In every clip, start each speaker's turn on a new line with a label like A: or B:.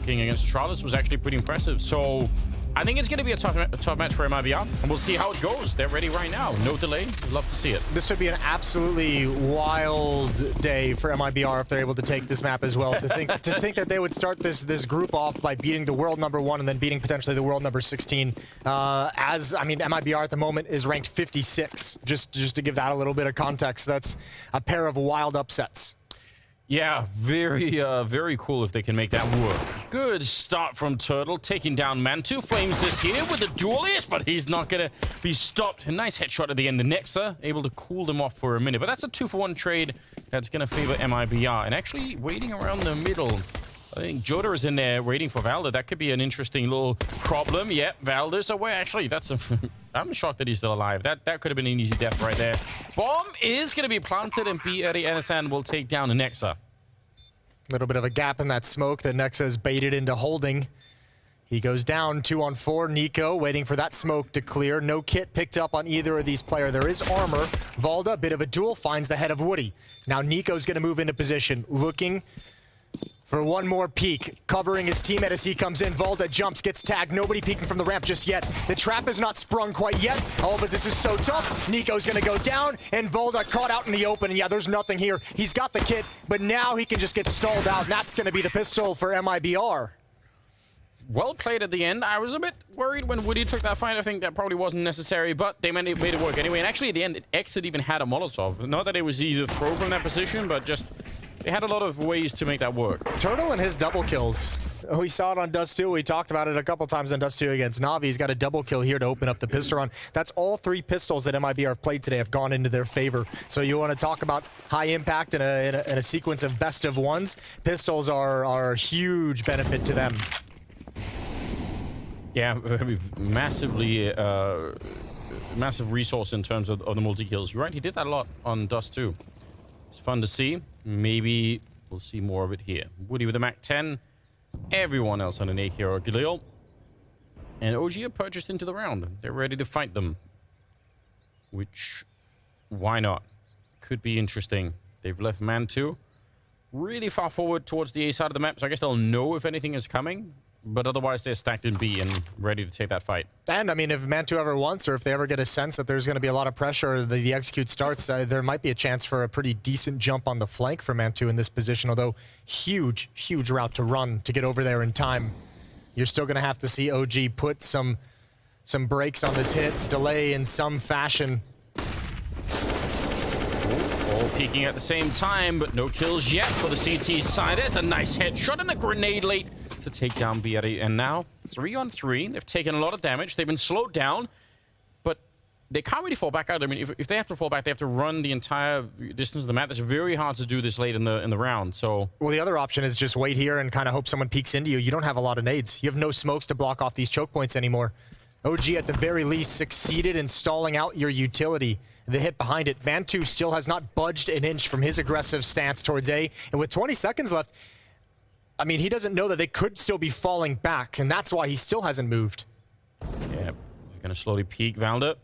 A: looking against Charlotte was actually pretty impressive. So I think it's going to be a tough match for MIBR, and we'll see how it goes. They're ready right now. No delay. We'd love to see it.
B: This would be an absolutely wild day for MIBR if they're able to take this map as well. To think that they would start this group off by beating the world #1 and then beating potentially the world #16. MIBR at the moment is ranked 56. Just to give that a little bit of context, that's a pair of wild upsets.
A: Yeah, very cool if they can make that work. Good start from Tuurtle, taking down mantuu. flameZ here with the duelist, but he's not going to be stopped. A nice headshot at the end. The nexa able to cool them off for a minute. But that's a 2-for-1 trade that's going to favor MIBR. And actually waiting around the middle, I think JOTA is in there waiting for Valde. That could be an interesting little problem. Yep, Valde's away. Actually, that's a... I'm shocked that he's still alive. That could have been an easy death right there. Bomb is going to be planted, and Bjørn will take down the nexa.
B: Little bit of a gap in that smoke that nexa is baited into holding. He goes down 2-on-4. niko waiting for that smoke to clear. No kit picked up on either of these players. There is armor. Valde, a bit of a duel, finds the head of Woody. Now niko's going to move into position, looking for one more peek, covering his teammate as he comes in. Valde jumps, gets tagged. Nobody peeking from the ramp just yet. The trap is not sprung quite yet. Oh, but this is so tough. niko's gonna go down, and Valde caught out in the open. And yeah, there's nothing here. He's got the kit, but now he can just get stalled out. And that's gonna be the pistol for MIBR.
A: Well played at the end. I was a bit worried when Woody took that fight. I think that probably wasn't necessary, but they made it work anyway. And actually, at the end, Exit even had a Molotov. Not that it was easy to throw from that position, but just... they had a lot of ways to make that work.
B: Tuurtle and his double kills. We saw it on Dust 2. We talked about it a couple times on Dust 2 against Na'Vi. He's got a double kill here to open up the pistol run. That's all 3 pistols that MIBR have played today have gone into their favor. So you want to talk about high impact in a sequence of best of ones. Pistols are a huge benefit to them.
A: Yeah, massively, massive resource in terms of the multi-kills. You're right, he did that a lot on Dust 2. It's fun to see. Maybe we'll see more of it here. Woody with a MAC-10. Everyone else on an AK or a Galil. And OG are purchased into the round. They're ready to fight them. Which, why not? Could be interesting. They've left mantuu really far forward towards the A side of the map, so I guess they'll know if anything is coming. But otherwise, they're stacked in B and ready to take that fight.
B: And, I mean, if mantuu ever wants, or if they ever get a sense that there's going to be a lot of pressure, the execute starts, there might be a chance for a pretty decent jump on the flank for mantuu in this position, although huge route to run to get over there in time. You're still going to have to see OG put some brakes on this hit, delay in some fashion.
A: All peeking at the same time, but no kills yet for the CT side. There's a nice headshot and a grenade late to take down Bjørn. And now 3-on-3. They've taken a lot of damage. They've been slowed down, but they can't really fall back out. I mean, if they have to fall back, they have to run the entire distance of the map. It's very hard to do this late in the round. So,
B: well, the other option is just wait here and kind of hope someone peeks into you. You don't have a lot of nades. You have no smokes to block off these choke points anymore. OG at the very least succeeded in stalling out your utility. The hit behind it. mantuu still has not budged an inch from his aggressive stance towards A, and with 20 seconds left, I mean, he doesn't know that they could still be falling back, and that's why he still hasn't moved.
A: Yeah, he's gonna slowly peek Valde.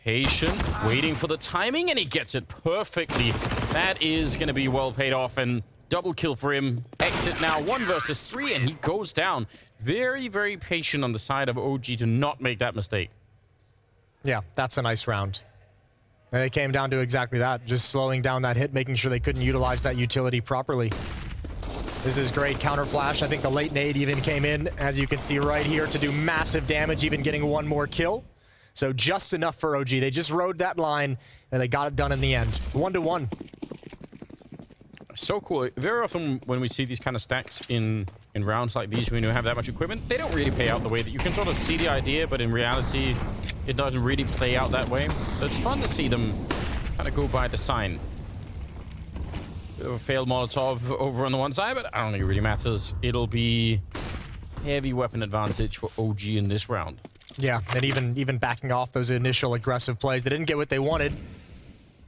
A: Patient, waiting for the timing, and he gets it perfectly. That is gonna be well paid off, and double kill for him. Exit now, 1 versus 3, and he goes down. Very patient on the side of OG to not make that mistake.
B: Yeah, that's a nice round. And it came down to exactly that, just slowing down that hit, making sure they couldn't utilize that utility properly. This is great counter flash. I think the late nade even came in, as you can see right here, to do massive damage, even getting 1 more kill. So just enough for OG. They just rode that line, and they got it done in the end. 1-1.
A: So cool. Very often when we see these kind of stacks in rounds like these, when you have that much equipment, they don't really pay out the way that you can sort of see the idea, but in reality, it doesn't really play out that way. So it's fun to see them kind of go by the sign. Bit of a failed Molotov over on the one side, but I don't think it really matters. It'll be heavy weapon advantage for OG in this round.
B: Yeah, and even backing off those initial aggressive plays. They didn't get what they wanted.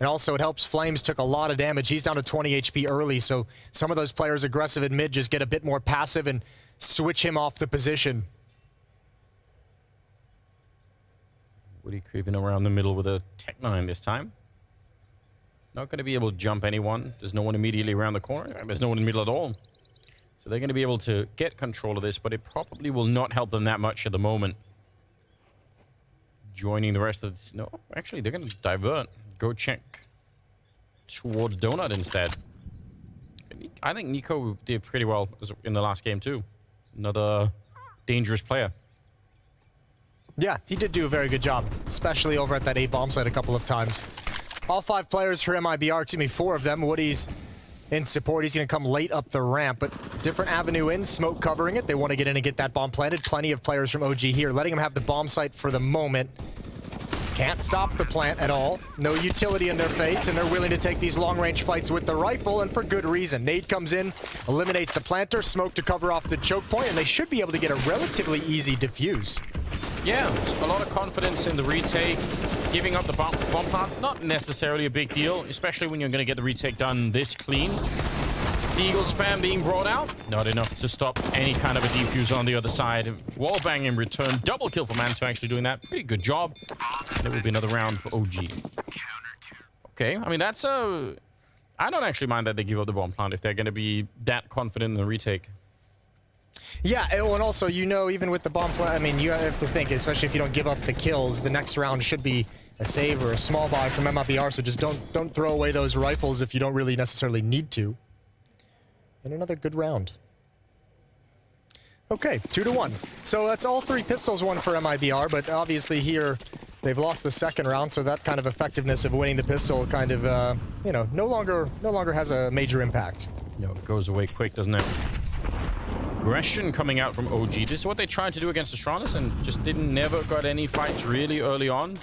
B: And also it helps flameZ took a lot of damage. He's down to 20 HP early, so some of those players aggressive in mid just get a bit more passive and switch him off the position.
A: Woody creeping around the middle with a Tech 9 this time. Not going to be able to jump anyone. There's no one immediately around the corner. There's no one in the middle at all. So they're going to be able to get control of this, but it probably will not help them that much at the moment. Joining the rest of this. No, actually, they're going to divert. Go check towards Donut instead. I think niko did pretty well in the last game, too. Another dangerous player.
B: Yeah, he did do a very good job, especially over at that A bomb site a couple of times. All 5 players for MIBR, excuse me, 4 of them. Woody's in support. He's going to come late up the ramp, but different avenue in, smoke covering it. They want to get in and get that bomb planted. Plenty of players from OG here, letting him have the bomb site for the moment. Can't stop the plant at all. No utility in their face, and they're willing to take these long-range fights with the rifle, and for good reason. Nade comes in, eliminates the planter, smoke to cover off the choke point, and they should be able to get a relatively easy defuse.
A: Yeah, a lot of confidence in the retake. Giving up the bomb plant, not necessarily a big deal, especially when you're going to get the retake done this clean. The Eagle spam being brought out, not enough to stop any kind of a defuse on the other side. Wallbang in return, double kill for mantuu actually doing that. Pretty good job. And it will be another round for OG. Okay, I mean, that's a... I don't actually mind that they give up the bomb plant if they're going to be that confident in the retake.
B: Yeah, and also, you know, even with the bomb plant, I mean, you have to think, especially if you don't give up the kills, the next round should be a save or a small buy from MIBR, so just don't throw away those rifles if you don't really necessarily need to. And another good round. Okay, 2-1. So that's all 3 pistols won for MIBR, but obviously here they've lost the second round, so that kind of effectiveness of winning the pistol kind of, you know, no longer has a major impact.
A: No, it goes away quick, doesn't it? Aggression coming out from OG. This is what they tried to do against Astralis and just never got any fights really early on.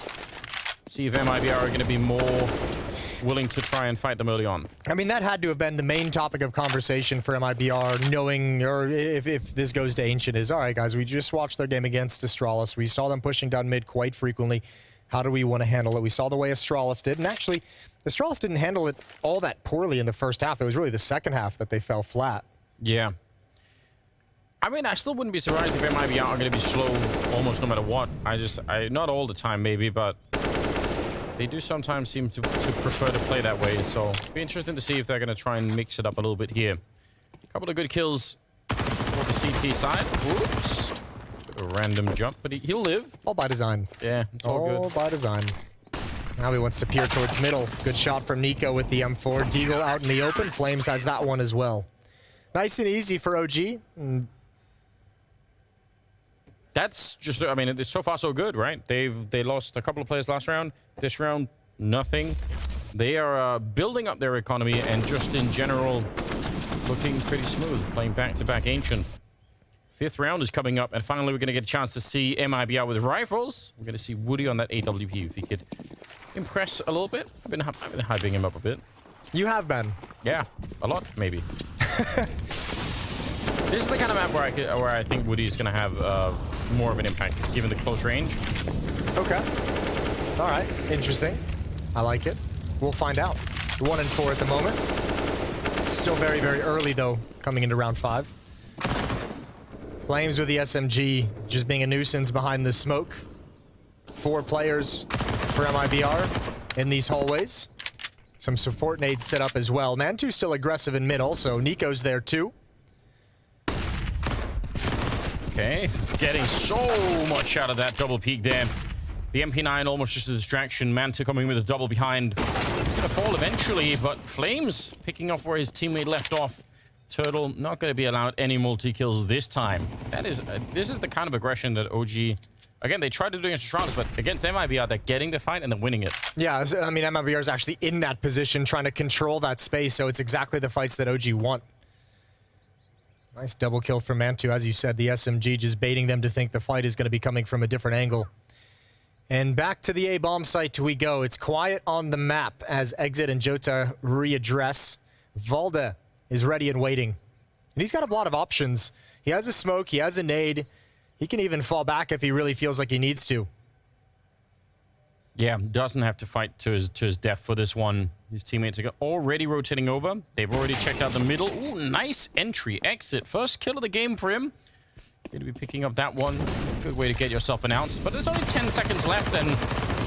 A: See if MIBR are going to be more willing to try and fight them early on.
B: I mean, that had to have been the main topic of conversation for MIBR, knowing, or if this goes to Ancient, is, all right, guys, we just watched their game against Astralis. We saw them pushing down mid quite frequently. How do we want to handle it? We saw the way Astralis did, and actually, Astralis didn't handle it all that poorly in the first half. It was really the second half that they fell flat.
A: Yeah. I mean, I still wouldn't be surprised if MIBR are going to be slow almost no matter what. Not all the time maybe, but they do sometimes seem to prefer to play that way. So it'll be interesting to see if they're going to try and mix it up a little bit here. A couple of good kills for the CT side. Oops. A random jump, but he'll live.
B: All by design.
A: Yeah, it's all good.
B: All by design. Now he wants to peer towards middle. Good shot from niko with the M4. Deagle out in the open. flameZ has that one as well. Nice and easy for OG.
A: That's just, I mean, it's so far so good, right? They lost a couple of players last round. This round, nothing. They are building up their economy and just in general looking pretty smooth, playing back-to-back Ancient. 5th round is coming up, and finally we're going to get a chance to see MIBR with rifles. We're going to see Woody on that AWP if he could impress a little bit. I've been hyping him up a bit.
B: You have been.
A: Yeah, a lot, maybe. This is the kind of map where I think Woody's going to have more of an impact, given the close range.
B: Okay. All right. Interesting. I like it. We'll find out. 1-4 at the moment. Still very, very early, though, coming into round 5. flameZ with the SMG just being a nuisance behind the smoke. 4 players for MIBR in these hallways. Some support nades set up as well. Mantuu still aggressive in mid also. niko's there, too.
A: Okay, getting so much out of that double peek there. The MP9 almost just a distraction. mantuu coming with a double behind. It's going to fall eventually, but flameZ picking off where his teammate left off. Tuurtle not going to be allowed any multi-kills this time. This is the kind of aggression that OG... Again, they tried to do against Astralis, but against MIBR, they're getting the fight and they're winning it. Yeah,
B: I mean, MIBR is actually in that position, trying to control that space, so it's exactly the fights that OG want. Nice double kill from mantuu. As you said, the SMG just baiting them to think the fight is going to be coming from a different angle. And back to the A-bomb site we go. It's quiet on the map as Exit and JOTA readdress. Valde is ready and waiting. And he's got a lot of options. He has a smoke, he has a nade. He can even fall back if he really feels like he needs to.
A: Yeah, doesn't have to fight to his death for this one. His teammates are already rotating over. They've already checked out the middle. Ooh, nice entry, Exit. First kill of the game for him. Going to be picking up that one. Good way to get yourself announced. But there's only 10 seconds left, and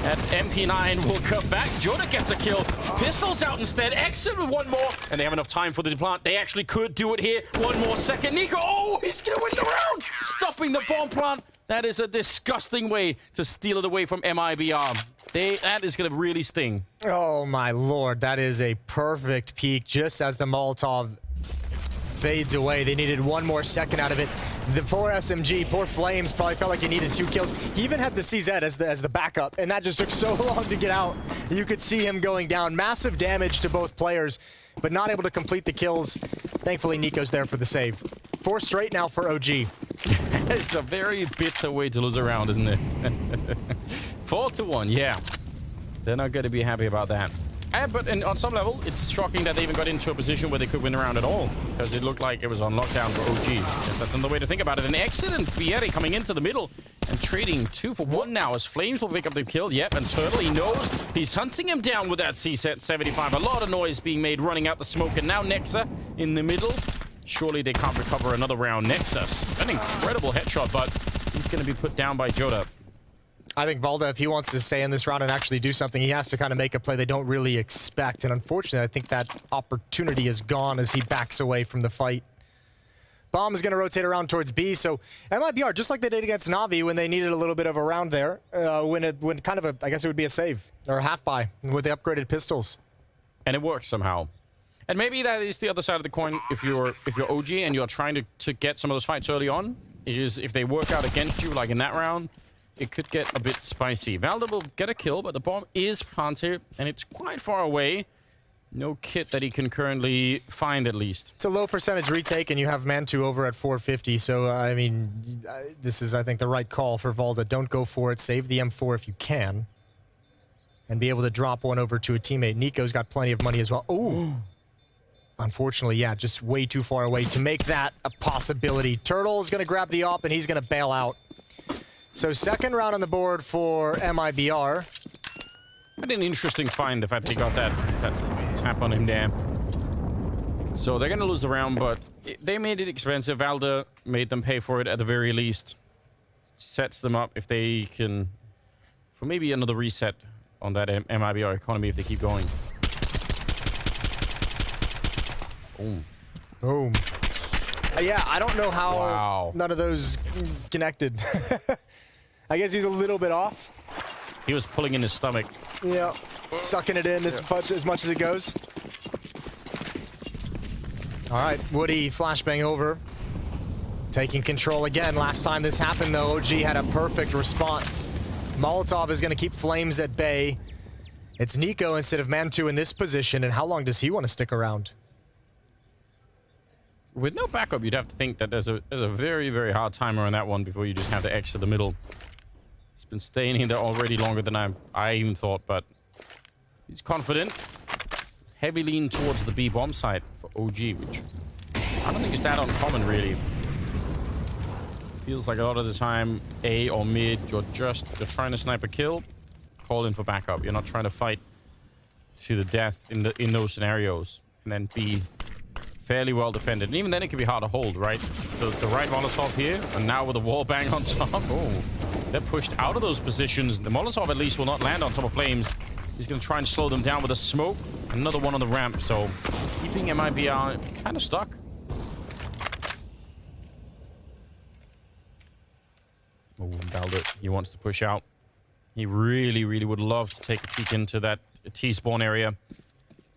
A: that MP9 will come back. JOTA gets a kill. Pistols out instead. Exit with one more. And they have enough time for the plant. They actually could do it here. One more second. niko. Oh, he's going to win the round. Stopping the bomb plant. That is a disgusting way to steal it away from MIBR. That is going to really sting.
B: Oh, my lord. That is a perfect peek just as the Molotov fades away. They needed one more second out of it. The poor SMG, poor flameZ, probably felt like he needed 2 kills. He even had the CZ as the backup, and that just took so long to get out. You could see him going down. Massive damage to both players, but not able to complete the kills. Thankfully, niko's there for the save. 4 straight now for OG.
A: It's a very bitter way to lose a round, isn't it? 4-1, yeah. They're not going to be happy about that. But on some level, it's shocking that they even got into a position where they could win a round at all, because it looked like it was on lockdown for OG. Yes, that's another way to think about it. An excellent Fieri coming into the middle and trading 2 for 1 now, as flameZ will pick up the kill. Yep, and Tuurtle, he knows he's hunting him down with that CZ 75. A lot of noise being made running out the smoke, and now nexa in the middle. Surely they can't recover another round. nexa, an incredible headshot, but he's going to be put down by JOTA.
B: I think Valde, if he wants to stay in this round and actually do something, he has to kind of make a play they don't really expect. And unfortunately, I think that opportunity is gone as he backs away from the fight. Bomb is going to rotate around towards B, so MIBR, just like they did against Na'Vi when they needed a little bit of a round there, when kind of a, I guess it would be a save, or a half-buy with the upgraded pistols.
A: And it works somehow. And maybe that is the other side of the coin if you're OG and you're trying to get some of those fights early on, is if they work out against you, like in that round, it could get a bit spicy. Valde will get a kill, but the bomb is planted, and it's quite far away. No kit that he can currently find, at least.
B: It's a low percentage retake, and you have mantuu over at 450, so, I mean, this is, I think, the right call for Valde. Don't go for it. Save the M4 if you can, and be able to drop one over to a teammate. niko's got plenty of money as well. Ooh! Unfortunately, yeah, just way too far away to make that a possibility. Tuurtle is going to grab the op, and he's going to bail out. So second round on the board for MIBR.
A: What an interesting find, the fact that he got that tap on him there. So they're going to lose the round, but they made it expensive. Valde made them pay for it at the very least. Sets them up if they can, for maybe another reset on that MIBR economy if they keep going. Boom.
B: Boom. Yeah, I don't know how none of those connected. I guess he's a little bit off.
A: He was pulling in his stomach.
B: Yeah, sucking it in as much as it goes. All right, Woody flashbang over. Taking control again. Last time this happened, though, OG had a perfect response. Molotov is going to keep flameZ at bay. It's niko instead of mantuu in this position, and how long does he want to stick around?
A: With no backup, you'd have to think that there's a very, very hard timer on that one before you just have to exit the middle. He's been staying in there already longer than I even thought, but he's confident. Heavy lean towards the B bomb site for OG, which I don't think is that uncommon, really. Feels like a lot of the time, A or mid, you're trying to snipe a kill, call in for backup. You're not trying to fight to the death in those scenarios, and then B, fairly well defended. And even then it can be hard to hold, right? The right Molotov here, and now with a wall bang on top. Oh, they're pushed out of those positions. The Molotov at least will not land on top of flameZ. He's going to try and slow them down with a smoke. Another one on the ramp, so keeping MIBR kind of stuck. Oh, Valde, he wants to push out. He really, really would love to take a peek into that T-spawn area.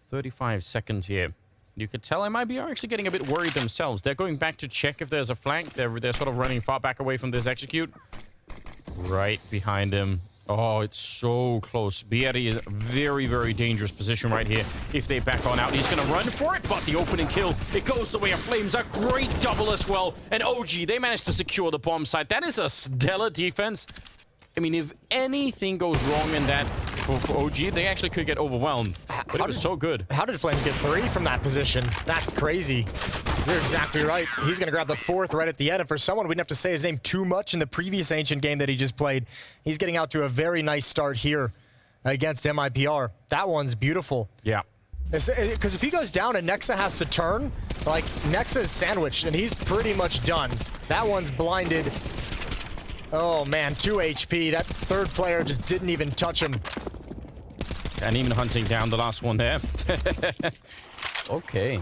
A: 35 seconds here. You could tell MIBR are actually getting a bit worried themselves. They're going back to check if there's a flank. They're sort of running far back away from this execute. Right behind him. Oh, it's so close. Bieri is a very, very dangerous position right here. If they back on out, he's going to run for it, but the opening kill, it goes the way of flameZ. A great double as well. And OG, they managed to secure the bomb site. That is a stellar defense. I mean, if anything goes wrong in that for OG, they actually could get overwhelmed. But it was so good.
B: How did flameZ get 3 from that position? That's crazy. You're exactly right. He's going to grab the 4th right at the end. And for someone, we didn't have to say his name too much in the previous Ancient game that he just played. He's getting out to a very nice start here against MIBR. That one's beautiful.
A: Yeah.
B: Because if he goes down and nexa has to turn, like, nexa is sandwiched, and he's pretty much done. That one's blinded. Oh man, 2 HP. That third player just didn't even touch him.
A: And even hunting down the last one there. Okay.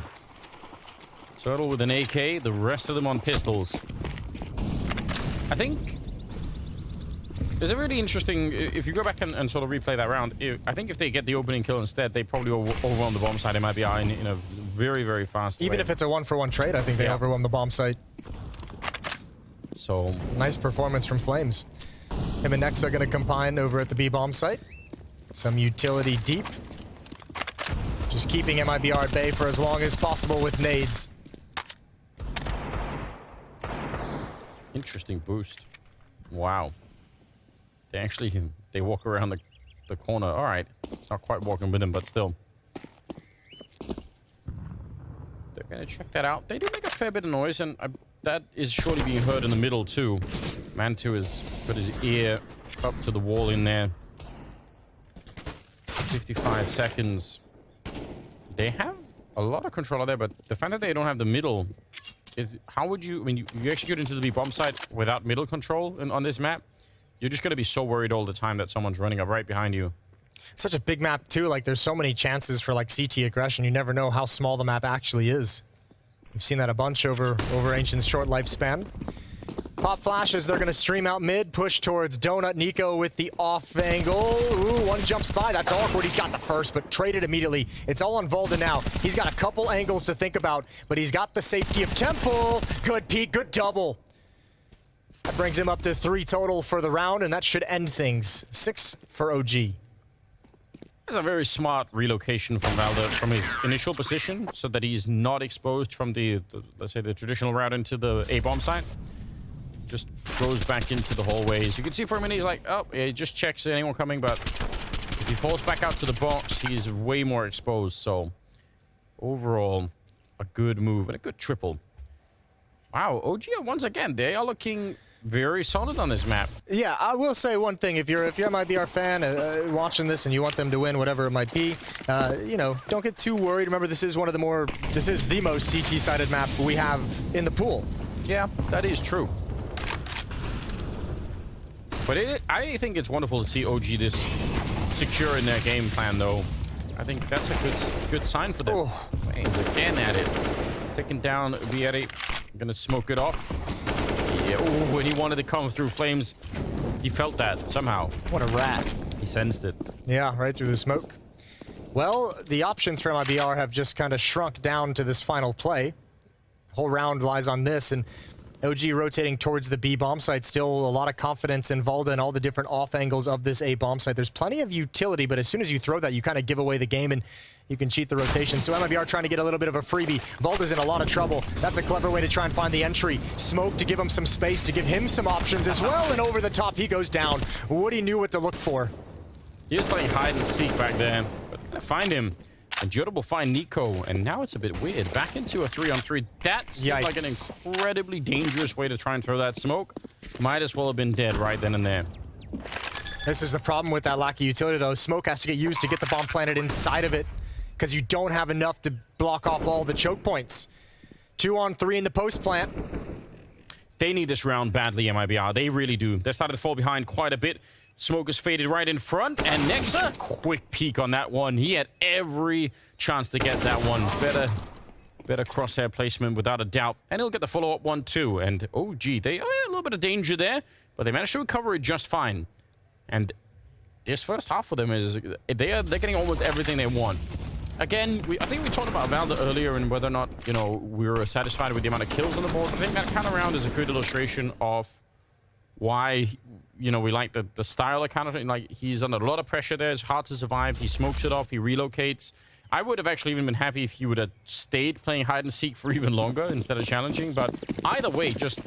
A: Tuurtle with an AK, the rest of them on pistols. I think there's a really interesting, if you go back and sort of replay that round, I think if they get the opening kill instead, they probably overwhelm the bomb site. It might be in a very, very fast
B: Even
A: way.
B: if it's a 1-for-1 trade, I think they overwhelm the bomb site.
A: So
B: nice performance from flameZ. Him and nexa are going to combine over at the B bomb site. Some utility deep. Just keeping MIBR at bay for as long as possible with nades.
A: Interesting boost. Wow. They walk around the corner. All right. Not quite walking with him, but still. They're going to check that out. They do make a fair bit of noise, and that is surely being heard in the middle, too. Mantuu has put his ear up to the wall in there. 55 seconds. They have a lot of control there, but the fact that they don't have the middle is... How would you... When you execute into the B bomb site without middle control on this map, you're just going to be so worried all the time that someone's running up right behind you.
B: Such a big map, too. Like, there's so many chances for, like, CT aggression. You never know how small the map actually is. We've seen that a bunch over Ancient's short lifespan. Pop flashes, they're going to stream out mid, push towards Donut. Niko with the off angle. Ooh, one jumps by. That's awkward. He's got the first, but traded immediately. It's all on Valde now. He's got a couple angles to think about, but he's got the safety of Temple. Good peek, good double. That brings him up to 3 total for the round, and that should end things. 6 for OG.
A: That's a very smart relocation from Valde from his initial position, so that he's not exposed from the let's say, the traditional route into the A bomb site. Just goes back into the hallways. You can see for a minute he's like, oh, yeah, he just checks anyone coming, but if he falls back out to the box, he's way more exposed. So overall, a good move and a good triple. Wow, OG once again, they are looking very solid on this map.
B: Yeah, I will say one thing. If you're a MIBR fan watching this and you want them to win, whatever it might be, you know, don't get too worried. Remember, this is the most CT-sided map we have in the pool.
A: Yeah, that is true. But I think it's wonderful to see OG this secure in their game plan, though. I think that's a good sign for them.
B: Oh.
A: Flames again at it. Taking down Vieri. Gonna smoke it off. Yeah, ooh, when he wanted to come through flames, he felt that somehow.
B: What a rat.
A: He sensed it.
B: Yeah, right through the smoke. Well, the options for MIBR have just kind of shrunk down to this final play. The whole round lies on this, and OG rotating towards the B bomb site. Still a lot of confidence in Valde and all the different off angles of this A bomb site. There's plenty of utility, but as soon as you throw that, you kind of give away the game and you can cheat the rotation. So MIBR trying to get a little bit of a freebie. Valde's in a lot of trouble. That's a clever way to try and find the entry. Smoke to give him some space, to give him some options as well, and over the top he goes down. Woody knew what to look for.
A: He was playing hide and seek back there, but they're gonna find him. And JOTA will find Niko, and now it's a bit weird. Back into a 3-on-3. That seemed like an incredibly dangerous way to try and throw that smoke. Might as well have been dead right then and there.
B: This is the problem with that lack of utility, though. Smoke has to get used to get the bomb planted inside of it, because you don't have enough to block off all the choke points. 2-on-3 in the post plant.
A: They need this round badly, MIBR. They really do. They're starting to fall behind quite a bit. Smoke is faded right in front, and nexa, quick peek on that one. He had every chance to get that one. Better crosshair placement without a doubt. And he'll get the follow-up one too. And OG, they are a little bit of danger there, but they managed to recover it just fine. And this first half for them is they're getting almost everything they want. Again, I think we talked about Valde earlier and whether or not, you know, we were satisfied with the amount of kills on the board. I think that kind of round is a good illustration of why, you know, we like the style of kind of thing. Like, he's under a lot of pressure there. It's hard to survive. He smokes it off. He relocates. I would have actually even been happy if he would have stayed playing hide and seek for even longer instead of challenging. But either way, just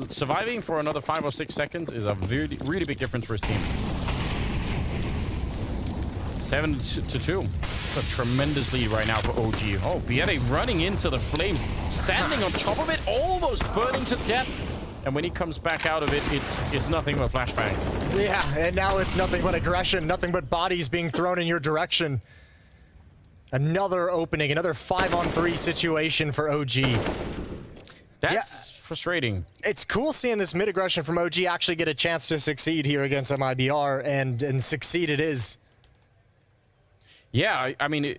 A: surviving for another 5 or 6 seconds is a really, really big difference for his team. 7-2. It's a tremendous lead right now for OG. Oh, Vieri running into the flames, standing on top of it, almost burning to death. And when he comes back out of it, it's nothing but flashbangs.
B: Yeah, and now it's nothing but aggression, nothing but bodies being thrown in your direction. Another opening, another 5-on-3 situation for OG.
A: That's frustrating.
B: It's cool seeing this mid-aggression from OG actually get a chance to succeed here against MIBR, and succeed it is.
A: Yeah, I mean,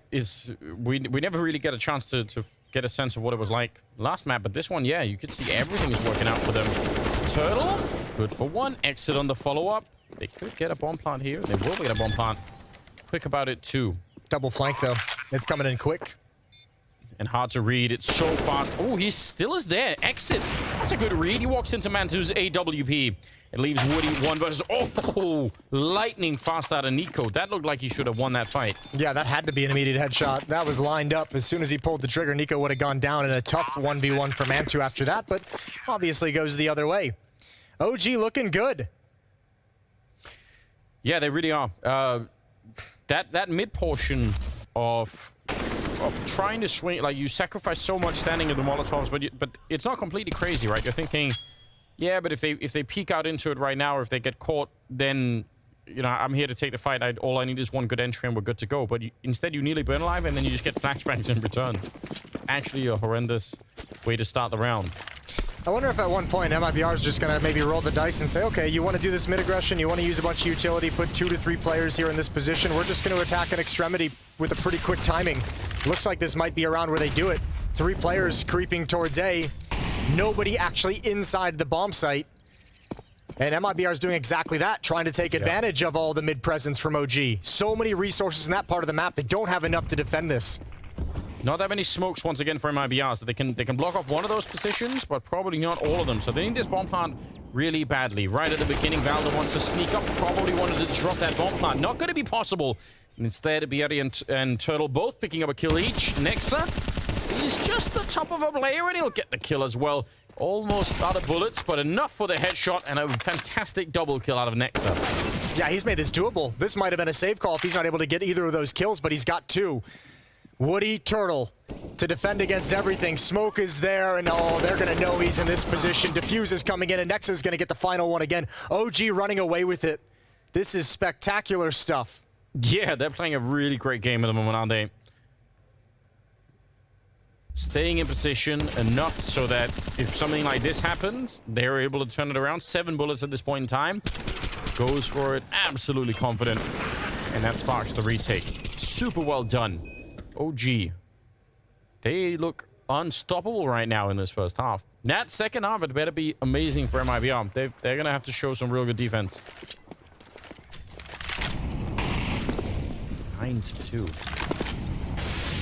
A: we never really get a chance to get a sense of what it was like last map, but this one, yeah, you could see everything is working out for them. Tuurtle, good for one. Exit on the follow-up. They could get a bomb plant here. They will get a bomb plant. Quick about it, too.
B: Double flank, though. It's coming in quick.
A: And hard to read. It's so fast. Oh, he still is there. Exit. That's a good read. He walks into Mantoo's AWP. It leaves Woody 1 versus... Oh, lightning fast out of niko. That looked like he should have won that fight.
B: Yeah, that had to be an immediate headshot. That was lined up. As soon as he pulled the trigger, niko would have gone down in a tough 1v1 for Mantuu after that, but obviously goes the other way. OG looking good.
A: Yeah, they really are. That mid portion of trying to swing, like, you sacrifice so much standing in the Molotovs, but it's not completely crazy, right? You're thinking, yeah, but if they peek out into it right now, or if they get caught, then, you know, I'm here to take the fight. All I need is one good entry and we're good to go. But instead, you nearly burn alive, and then you just get flashbangs in return. It's actually a horrendous way to start the round.
B: I wonder if at one point MIBR is just going to maybe roll the dice and say, okay, you want to do this mid-aggression, you want to use a bunch of utility, put 2 to 3 players here in this position. We're just going to attack an extremity with a pretty quick timing. Looks like this might be a round where they do it. 3 players creeping towards A. Nobody actually inside the bomb site. And MIBR is doing exactly that, trying to take advantage of all the mid-presence from OG. So many resources in that part of the map, they don't have enough to defend this.
A: Not that many smokes once again for MIBR, so they can block off one of those positions, but probably not all of them. So they need this bomb plant really badly. Right at the beginning, Valde wants to sneak up, probably wanted to drop that bomb plant. Not going to be possible. And instead, Bjørn and Tuurtle both picking up a kill each. Nexa sees just the top of a player, and he'll get the kill as well. Almost out of bullets, but enough for the headshot, and a fantastic double kill out of Nexa.
B: Yeah, he's made this doable. This might have been a save call if he's not able to get either of those kills, but he's got 2. Woody, Tuurtle to defend against everything. Smoke is there, and oh, they're going to know he's in this position. Diffuse is coming in, and Nexa is going to get the final one again. OG running away with it. This is spectacular stuff.
A: Yeah, they're playing a really great game at the moment, aren't they? Staying in position enough so that if something like this happens, they're able to turn it around. 7 bullets at this point in time. Goes for it, absolutely confident. And that sparks the retake. Super well done. OG. They look unstoppable right now in this first half. That second half, it better be amazing for MIBR. They're going to have to show some real good defense. 9-2.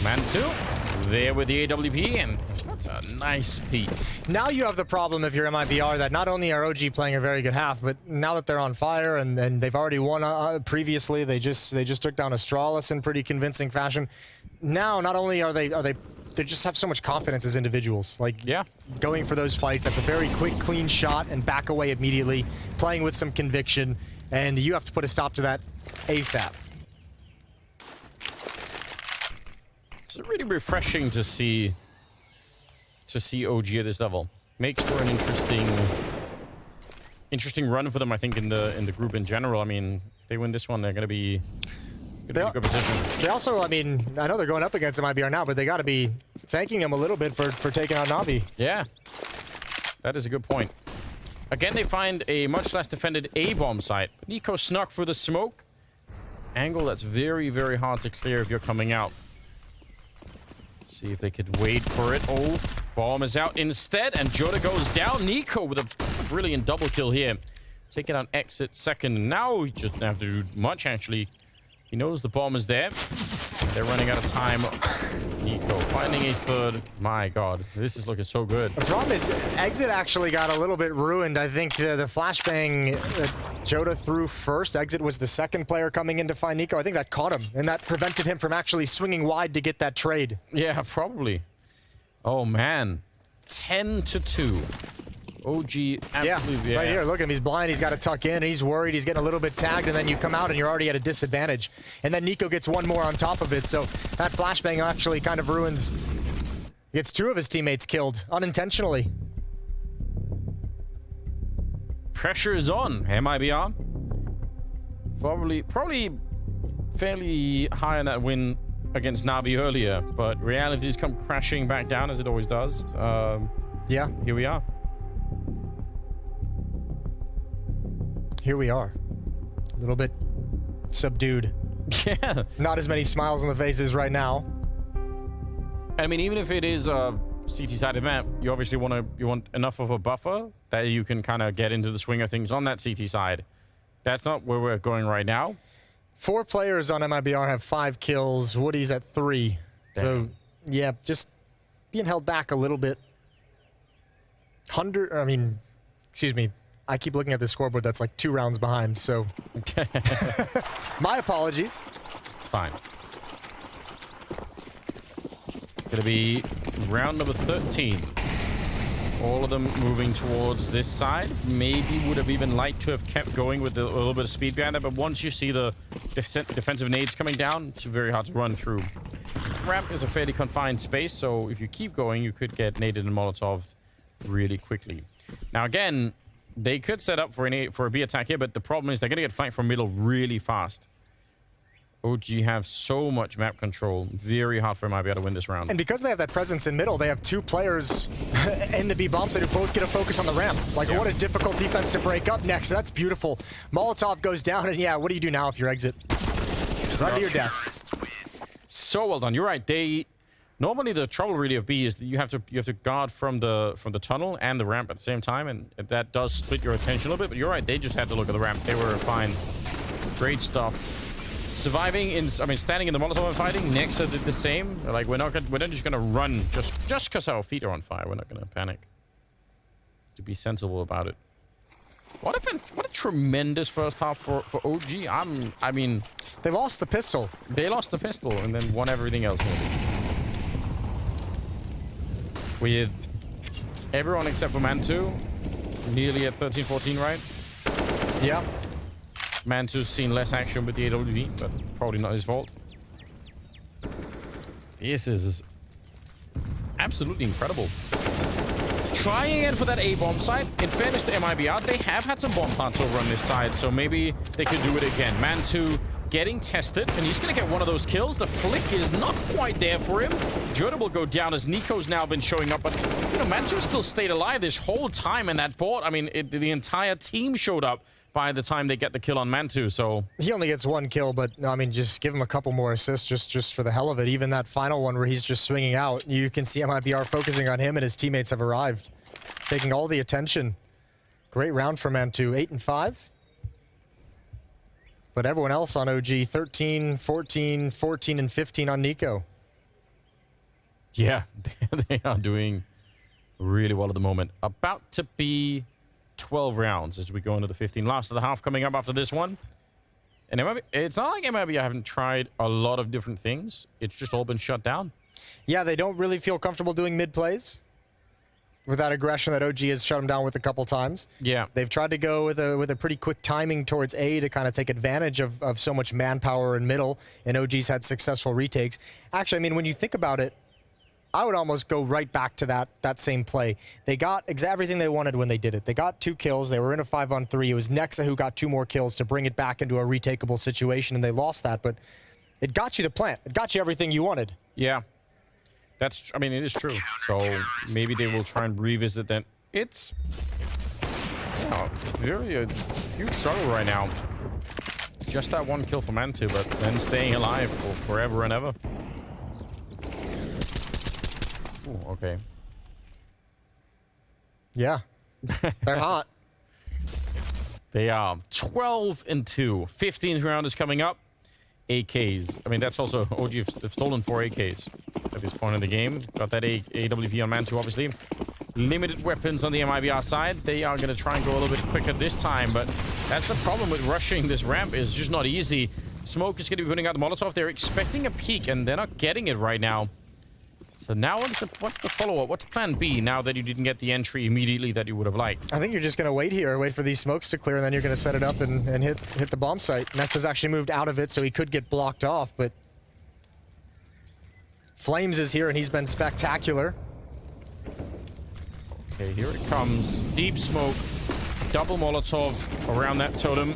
A: Mantuu there with the AWP, and that's a nice peek.
B: Now you have the problem if you're MIBR that not only are OG playing a very good half, but now that they're on fire and they've already won previously, they just took down Astralis in pretty convincing fashion. Now, not only are they just have so much confidence as individuals. Like,
A: yeah,
B: going for those fights, that's a very quick, clean shot and back away immediately, playing with some conviction, and you have to put a stop to that ASAP.
A: It's really refreshing to see OG at this level. Makes for an interesting run for them, I think, in the group in general. I mean, if they win this one, they're going to be in a good position.
B: They also, I mean, I know they're going up against MIBR now, but they got to be thanking him a little bit for taking out Navi.
A: Yeah, that is a good point. Again, they find a much less defended A-bomb site. niko snuck through the smoke. Angle that's very, very hard to clear if you're coming out. See if they could wait for it. Oh, bomb is out instead, and JOTA goes down. niko with a brilliant double kill here. Taking out exit second. Now he just doesn't have to do much, actually. He knows the bomb is there. They're running out of time. niko finding a third. My God, this is looking so good.
B: The problem is, exit actually got a little bit ruined. I think the flashbang JOTA threw first. Exit was the second player coming in to find niko. I think that caught him, and that prevented him from actually swinging wide to get that trade.
A: Yeah, probably. Oh, man. 10-2. OG absolutely.
B: Yeah, right here, look at him, he's blind, he's got to tuck in, and he's worried, he's getting a little bit tagged, and then you come out and you're already at a disadvantage. And then niko gets one more on top of it, so that flashbang actually kind of ruins, gets 2 of his teammates killed, unintentionally.
A: Pressure is on, MIBR. Probably fairly high on that win against Navi earlier, but reality's come crashing back down as it always does.
B: Yeah.
A: Here we are.
B: here we are. A little bit subdued.
A: Yeah.
B: Not as many smiles on the faces right now.
A: I mean, even if it is a CT-sided map, you obviously want enough of a buffer that you can kind of get into the swing of things on that CT side. That's not where we're going right now.
B: 4 players on MIBR have 5 kills. Woody's at 3.
A: Damn.
B: So, yeah, just being held back a little bit. Excuse me. I keep looking at the scoreboard that's like 2 rounds behind, so... My apologies.
A: It's fine. It's going to be round number 13. All of them moving towards this side. Maybe would have even liked to have kept going with a little bit of speed behind it, but once you see the defensive nades coming down, it's very hard to run through. Ramp is a fairly confined space, so if you keep going, you could get naded and molotoved really quickly. Now again, they could set up for a B attack here, but the problem is they're going to get flanked from middle really fast. OG have so much map control. Very hard for MIBR to win this round.
B: And because they have that presence in middle, they have 2 players in the B bomb site who both get a focus on the ramp. Like, what a difficult defense to break up next. That's beautiful. Molotov goes down, and yeah, what do you do now if you exit? Run to your death.
A: So well done. You're right. Normally the trouble really of B is that you have to guard from the tunnel and the ramp at the same time, and that does split your attention a little bit. But you're right. They just had to look at the ramp. They were fine. Great stuff. Surviving standing in the Molotov and fighting. Nexa did the same. Like, we're not just gonna run just because our feet are on fire. We're not gonna panic. To be sensible about it. What a tremendous first half for OG. I mean,
B: they lost the pistol.
A: They lost the pistol and then won everything else. With everyone except for mantuu, nearly at 13-14, right?
B: Yeah.
A: Mantoo's seen less action with the AWP, but probably not his fault. This is absolutely incredible. Trying again for that A-bomb site. In fairness to MIBR, they have had some bomb plants over on this side, so maybe they could do it again. mantuu getting tested, and he's going to get one of those kills. The flick is not quite there for him. JOTA will go down as Niko's now been showing up, but, you know, mantuu still stayed alive this whole time in that board. I mean, the entire team showed up by the time they get the kill on mantuu, so...
B: He only gets 1 kill, but, I mean, just give him a couple more assists just for the hell of it. Even that final one where he's just swinging out, you can see MIBR focusing on him, and his teammates have arrived, taking all the attention. Great round for mantuu, 8-5. But everyone else on OG, 13, 14, 14, and 15 on niko.
A: Yeah, they are doing really well at the moment. About to be 12 rounds as we go into the 15. Last of the half coming up after this one. And it's not like MIBR haven't tried a lot of different things. It's just all been shut down.
B: Yeah, they don't really feel comfortable doing mid plays with that aggression that OG has shut them down with a couple times.
A: Yeah.
B: They've tried to go with a pretty quick timing towards A to kind of take advantage of so much manpower in middle, and OG's had successful retakes. Actually, I mean, when you think about it, I would almost go right back to that same play. They got everything they wanted when they did it. They got 2 kills. They were in a 5-on-3. It was nexa who got 2 more kills to bring it back into a retakeable situation, and they lost that. But it got you the plant. It got you everything you wanted.
A: Yeah. I mean, it is true. So maybe they will try and revisit that. It's very a huge struggle right now. Just that 1 kill for mantuu, but then staying alive for forever and ever. Ooh, okay.
B: Yeah. They're hot.
A: They are 12-2. 15th round is coming up. AKs. I mean, that's also... OG have stolen 4 AKs at this point in the game. Got that AWP on mantuu, obviously. Limited weapons on the MIBR side. They are going to try and go a little bit quicker this time, but that's the problem with rushing this ramp. Is just not easy. Smoke is going to be putting out the Molotov. They're expecting a peek, and they're not getting it right now. So now what's the follow-up? What's plan B now that you didn't get the entry immediately that you would have liked?
B: I think you're just going to wait here, wait for these smokes to clear, and then you're going to set it up and hit the bomb site. Nexa's actually moved out of it, so he could get blocked off, but flameZ is here, and he's been spectacular.
A: Okay, here it comes. Deep smoke. Double Molotov around that totem.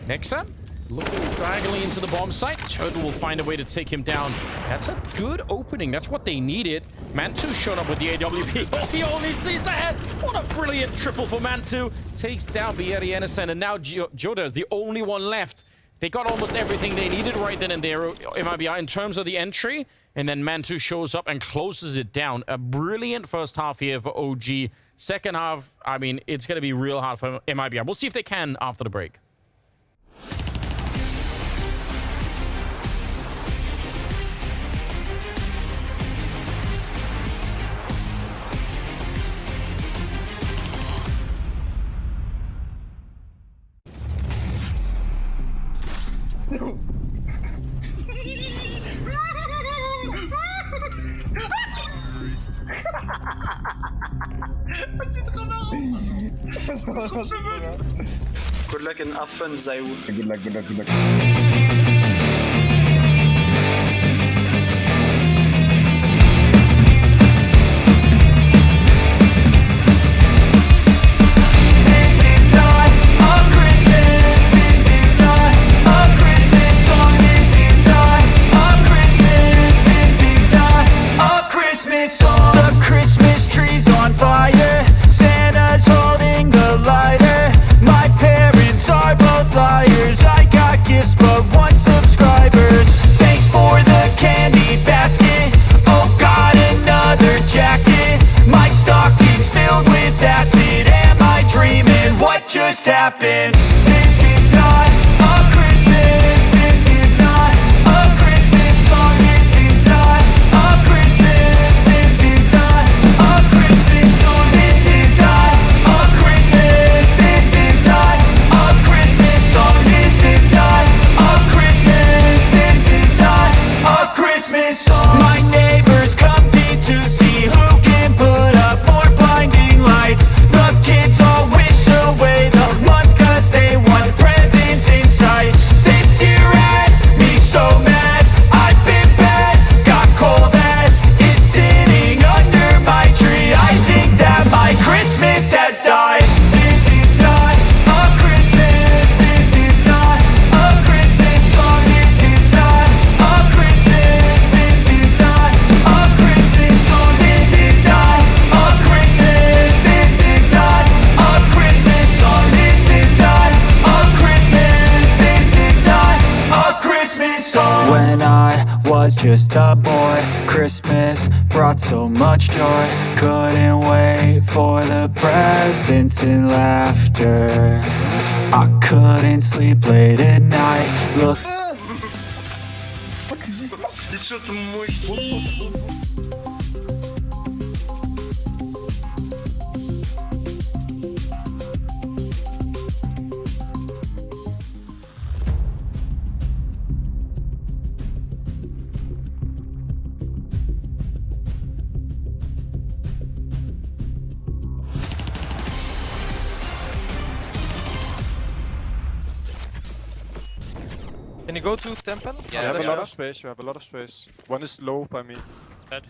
A: Nexa looking diagonally into the bomb site. Tuurtle will find a way to take him down. That's a good opening. That's what they needed. Mantuu showed up with the AWP. Oh, he only sees the head. What a brilliant triple for Mantuu. Takes down Bjørn, and now JOTA is the only one left. They got almost everything they needed right then and there, MIBR, in terms of the entry. And then Mantuu shows up and closes it down. A brilliant first half here for OG. Second half, I mean, it's going to be real hard for MIBR. We'll see if they can after the break.
C: Good luck and have fun, Zaiwu.
D: Good luck, good luck, good luck.
E: Happened. This is not a Christmas. This is not a Christmas song. This is not a Christmas. This is not a Christmas song. This is not a Christmas. This is not a Christmas song. This is not a Christmas. This is not a Christmas song. My neighbors compete to see who can put up more blinding lights. The kids all wish away the month 'cause they want presents in sight. This year had me so mad, I've been bad, got coal that is sitting under my tree. I think that my Christmas has died. This is not a Christmas. This is not a Christmas song. This is not a Christmas. This is not a Christmas song. This is not a Christmas. This is not a Christmas song. This is not a Christmas. This is not a Christmas song. When I was just a boy, Christmas brought so much joy. Couldn't wait for the presents and laughter. I couldn't sleep late at night. Look.
C: Dit is wat de mooiste.
F: Can you go to temple?
G: Yeah,
F: You have
G: sure.
F: a lot of space. You have a lot of space. One is low by me.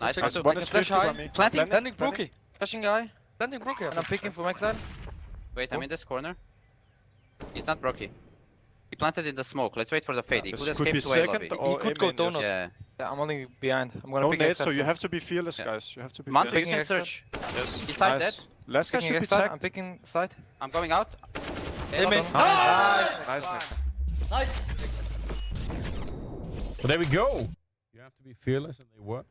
G: Nice.
F: One is 50 by me.
G: Planting.
F: Brookie.
G: Flashing guy. Planting Brookie.
F: And I'm picking for Max side.
G: Wait, I'm in this corner. He's not Brookie. He planted in the smoke. Let's wait for the fade. He
F: This
G: could
F: could
G: escape
F: be
G: to A lobby.
F: second or
H: He could go
F: A main,
H: donut.
G: Yeah.
H: Yeah, I'm only behind. I'm gonna
F: No
H: pick
F: nades, so
H: extra.
F: you have to be fearless,
G: Yeah.
F: guys. You have to be
G: Mantuu, you
F: fearless.
G: can
H: extra.
G: search.
F: Yes.
G: He's side dead.
F: Last guy
H: Picking
F: should be
H: extra. I'm
F: tagged.
H: picking side.
G: I'm going out.
H: Hey, mate.
F: Nice.
A: But there we go. You have to be fearless, and they were.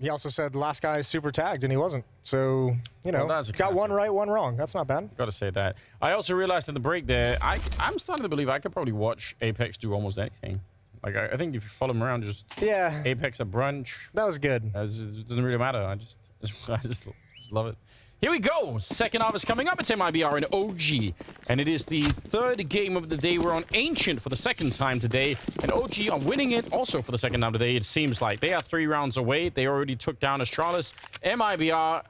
B: He also said last guy is super tagged, and he wasn't. So, you know,
A: Well, that's a
B: got one
A: classic.
B: right, one wrong. That's not bad.
A: Got to say that. I also realized in the break there, I'm starting to believe I could probably watch Apex do almost anything. Like, I think if you follow him around, just
B: Yeah,
A: Apex at brunch,
B: that was good.
A: it doesn't really matter. I just love it. Here we go. Second half is coming up. It's MIBR and OG. And it is the third game of the day. We're on Ancient for the second time today. And OG are winning it also for the second time today, it seems like. They are 3 rounds away. They already took down Astralis. MIBR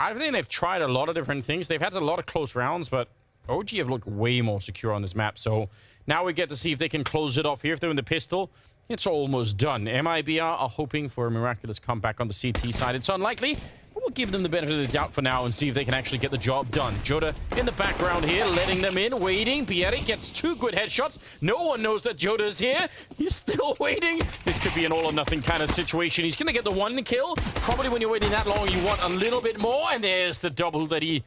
A: I think they've tried a lot of different things. They've had a lot of close rounds, but OG have looked way more secure on this map. So now we get to see if they can close it off here. If they're in the pistol, it's almost done. MIBR are hoping for a miraculous comeback on the CT side. It's unlikely. We'll give them the benefit of the doubt for now and see if they can actually get the job done. JOTA in the background here, letting them in, waiting. Bjørn gets 2 good headshots. No one knows that JOTA is here. He's still waiting. This could be an all or nothing kind of situation. He's going to get the 1 kill. Probably when you're waiting that long, you want a little bit more. And there's the double that he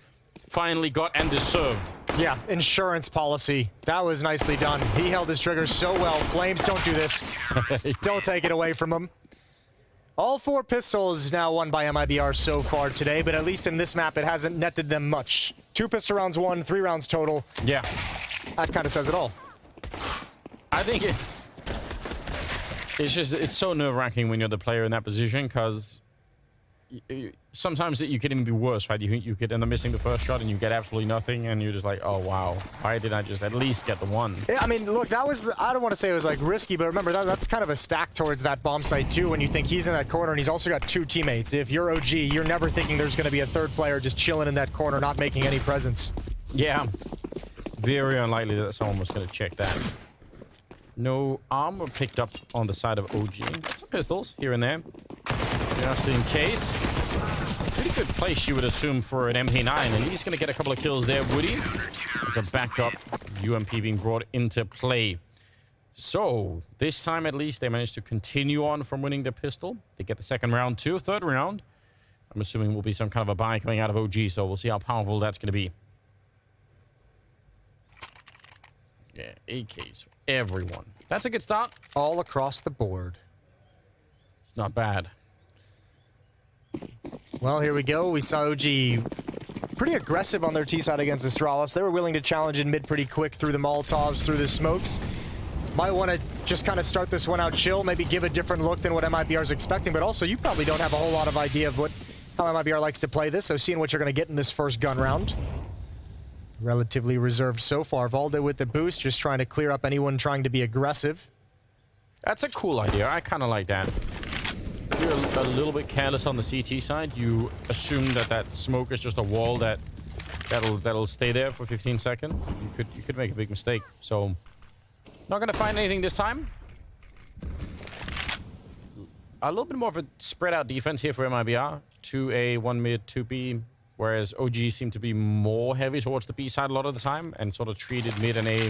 A: finally got and deserved.
B: Yeah, insurance policy. That was nicely done. He held his trigger so well. Flames, don't do this. Don't take it away from him. All 4 pistols now won by MIBR so far today, but at least in this map, it hasn't netted them much. 2 pistol rounds won, 3 rounds total.
A: Yeah.
B: That kind of says it all.
A: I think it's so nerve-wracking when you're the player in that position, because sometimes you could even be worse, right? You could end up missing the first shot and you get absolutely nothing, and you're just like, oh wow, why did I just at least get the 1?
B: Yeah, I mean, look, that was, I don't want to say it was like risky, but remember that's kind of a stack towards that bomb site too, when you think he's in that corner and he's also got 2 teammates. If you're OG, you're never thinking there's going to be a 3rd player just chilling in that corner, not making any presence.
A: Yeah. Very unlikely that someone was going to check that. No armor picked up on the side of OG. Some pistols here and there, just in case. Pretty good place, you would assume, for an MP9, and he's going to get a couple of kills there, Woody. It's a backup UMP being brought into play. So, this time at least, they managed to continue on from winning the pistol. They get the 2nd round too. 3rd round, I'm assuming, will be some kind of a buy coming out of OG, so we'll see how powerful that's going to be. Yeah, AKs for everyone. That's a good start.
B: All across the board.
A: It's not bad.
B: Well, here we go. We saw OG pretty aggressive on their T side against the Astralis. They were willing to challenge in mid pretty quick through the Molotovs, through the smokes. Might want to just kind of start this one out chill, maybe give a different look than what MIBR is expecting, but also you probably don't have a whole lot of idea of how MIBR likes to play this, so seeing what you're going to get in this first gun round. Relatively reserved so far. Valde with the boost, just trying to clear up anyone trying to be aggressive.
A: That's a cool idea. I kind of like that. You're a little bit careless on the CT side. You assume that smoke is just a wall that'll stay there for 15 seconds. You could make a big mistake. So, not gonna find anything this time. A little bit more of a spread out defense here for MIBR. 2A, 1 mid, 2B. Whereas OG seemed to be more heavy towards the B side a lot of the time and sort of treated mid and A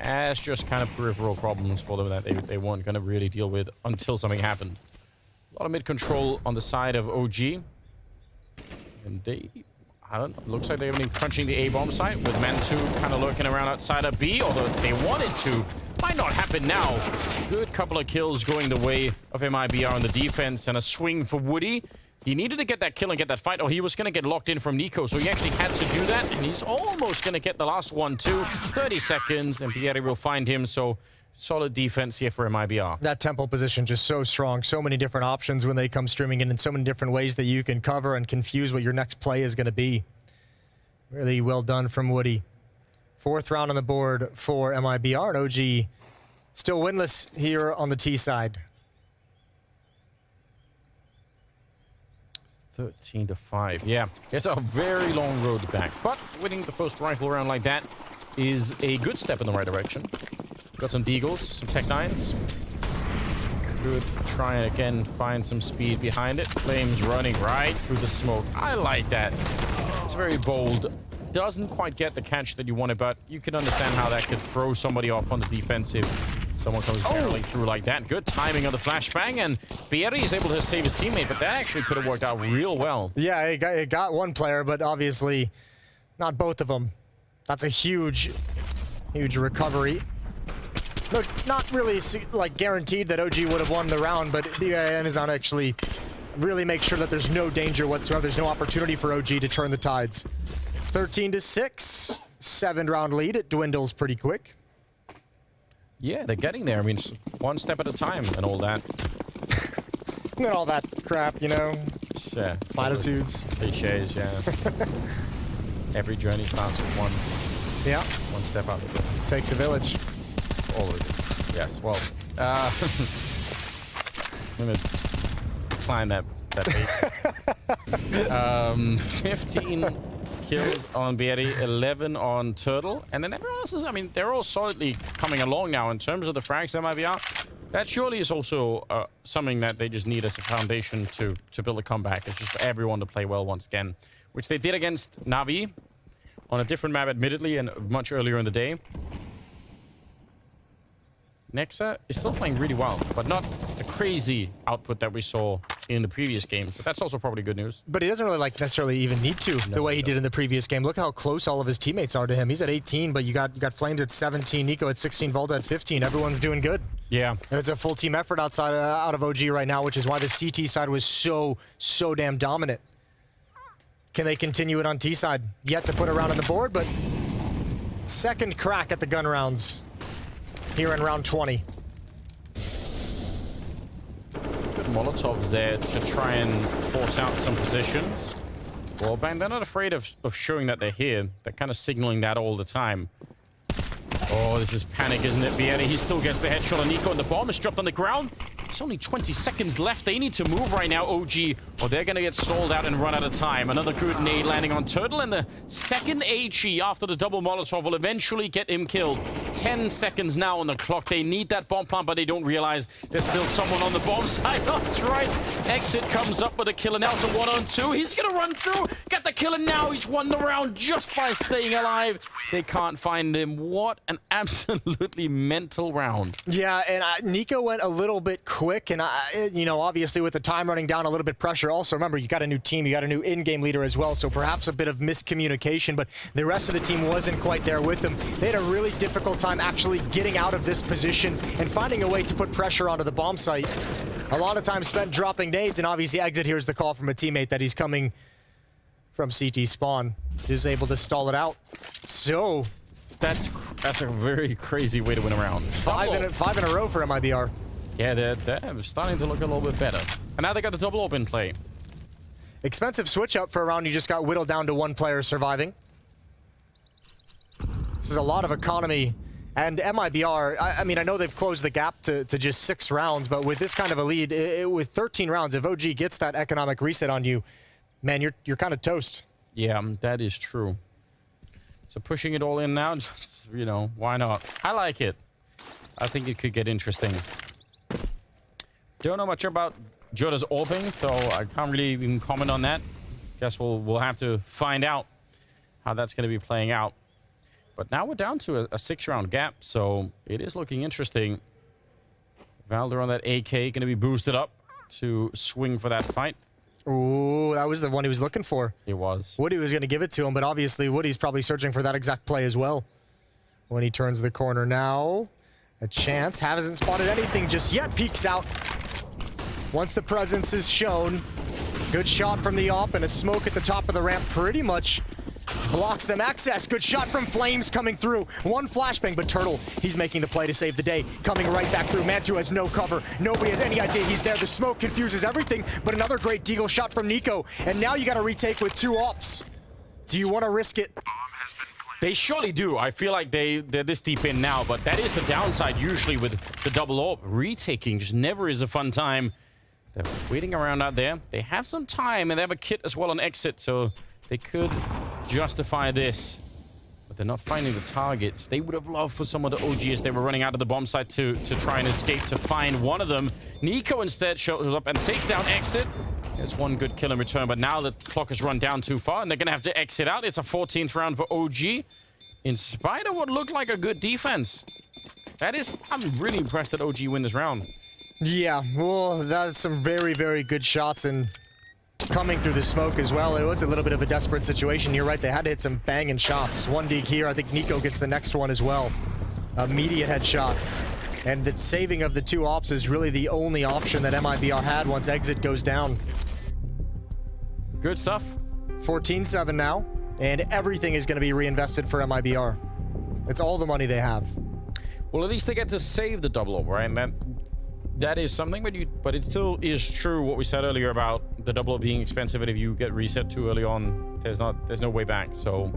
A: as just kind of peripheral problems for them that they weren't going to really deal with until something happened. A lot of mid control on the side of OG. And looks like they've been crunching the A bomb site with mantuu kind of lurking around outside of B, although they wanted to. Might not happen now. Good couple of kills going the way of MIBR on the defense and a swing for Woody. He needed to get that kill and get that fight, or he was going to get locked in from niko, so he actually had to do that, and he's almost going to get the last one too. 30 seconds, and Bjørn will find him, so solid defense here for MIBR.
B: That tempo position just so strong. So many different options when they come streaming in so many different ways that you can cover and confuse what your next play is going to be. Really well done from Woody. 4th round on the board for MIBR, and OG still winless here on the T side.
A: 13-5. Yeah, it's a very long road back, but winning the first rifle round like that is a good step in the right direction. Got some deagles, some tech 9s. Could try and again find some speed behind it. Flames running right through the smoke. I like that. It's very bold. Doesn't quite get the catch that you wanted, but you can understand how that could throw somebody off on the defensive. Someone comes barreling through like that. Good timing on the flashbang, and Bjørn is able to save his teammate, but that actually could have worked out real well.
B: Yeah, it got one player, but obviously not both of them. That's a huge recovery. No, not really like guaranteed that OG would have won the round, but Bjørn is on actually really make sure that there's no danger whatsoever. There's no opportunity for OG to turn the tides. 13-6, 7th round lead. It dwindles pretty quick.
A: Yeah, they're getting there. I mean, one step at a time and all that.
B: And all that crap, you know?
A: Yeah.
B: Platitudes.
A: Cliches, yeah. Every journey starts with one step up.
B: Takes a village.
A: Always. Yes, well, I'm going to climb that base. 15 kills on Bjørn, 11 on Tuurtle, and then everyone else is, I mean, they're all solidly coming along now in terms of the frags. MIBR That surely is also something that they just need as a foundation to build a comeback. It's just for everyone to play well once again, which they did against Na'Vi on a different map, admittedly, and much earlier in the day. Nexa is still playing really well, but not the crazy output that we saw in the previous game. But that's also probably good news.
B: But he doesn't really necessarily even need to the way he did in the previous game. Look how close all of his teammates are to him. He's at 18, but you got flameZ at 17, niko at 16, valde at 15. Everyone's doing good.
A: Yeah.
B: And it's a full team effort out of OG right now, which is why the CT side was so damn dominant. Can they continue it on T side? Yet to put a round on the board, but second crack at the gun rounds here in round 20.
A: Good Molotovs there to try and force out some positions. Well, bang, they're not afraid of showing that they're here. They're kind of signaling that all the time. Oh, this is panic, isn't it? Bjørn, he still gets the headshot on niko, and the bomb is dropped on the ground. There's only 20 seconds left. They need to move right now, OG, or they're going to get sold out and run out of time. Another good nade landing on Tuurtle, and the second HE after the double Molotov will eventually get him killed. 10 seconds now on the clock. They need that bomb plant, but they don't realize there's still someone on the bomb side. Oh, that's right. Exit comes up with a kill, and now it's a 1-on-2. He's going to run through, get the kill, and now he's won the round just by staying alive. They can't find him. What an absolutely mental round.
B: Yeah, and niko went a little bit quick, and you know, obviously with the time running down, a little bit pressure. Also, remember, you got a new team, you got a new in-game leader as well, so perhaps a bit of miscommunication, but the rest of the team wasn't quite there with them. They had a really difficult time actually getting out of this position and finding a way to put pressure onto the bomb site. A lot of time spent dropping nades, and obviously Exit hears the call from a teammate that he's coming from CT spawn. Is able to stall it out. So
A: That's a very crazy way to win a round.
B: five in a row for MIBR.
A: Yeah, they're starting to look a little bit better. And now they got the double open play.
B: Expensive switch up for a round you just got whittled down to one player surviving. This is a lot of economy. And MIBR, I mean, I know they've closed the gap to just 6 rounds, but with this kind of a lead, with 13 rounds, if OG gets that economic reset on you, man, you're kind of toast.
A: Yeah, that is true. So pushing it all in now, just, you know, why not? I like it. I think it could get interesting. Don't know much about JOTA's orbing, so I can't really even comment on that. Guess we'll have to find out how that's going to be playing out. But now we're down to a 6-round gap, so it is looking interesting. Valde on that AK going to be boosted up to swing for that fight.
B: Ooh, that was the one he was looking for.
A: It was.
B: Woody was going to give it to him, but obviously Woody's probably searching for that exact play as well. When he turns the corner now, a chance. Hasn't spotted anything just yet. Peeks out. Once the presence is shown, good shot from the op, and a smoke at the top of the ramp pretty much blocks them access. Good shot from flameZ coming through. One flashbang, but Tuurtle, he's making the play to save the day. Coming right back through. Mantuu has no cover. Nobody has any idea he's there. The smoke confuses everything, but another great deagle shot from niko. And now you got to retake with 2 ops. Do you want to risk it?
A: They surely do. I feel like they're this deep in now, but that is the downside usually with the double AWP. Retaking just never is a fun time. They're waiting around out there. They have some time, and they have a kit as well on exit, so they could justify this. But they're not finding the targets. They would have loved for some of the OGs. They were running out of the bomb site to try and escape, to find one of them. niko instead shows up and takes down exit. There's one good kill in return, but now the clock has run down too far, and they're going to have to exit out. It's a 14th round for OG, in spite of what looked like a good defense. I'm really impressed that OG win this round.
B: Yeah, well, that's some very, very good shots, and coming through the smoke as well. It was a little bit of a desperate situation. You're right, they had to hit some banging shots. One dig here. I think niko gets the next one as well. Immediate headshot. And the saving of the 2 ops is really the only option that MIBR had once exit goes down.
A: Good stuff.
B: 14-7 now, and everything is going to be reinvested for MIBR. It's all the money they have.
A: Well, at least they get to save the double over, right? And that is something, but it still is true what we said earlier about the double being expensive, and if you get reset too early on, there's no way back. So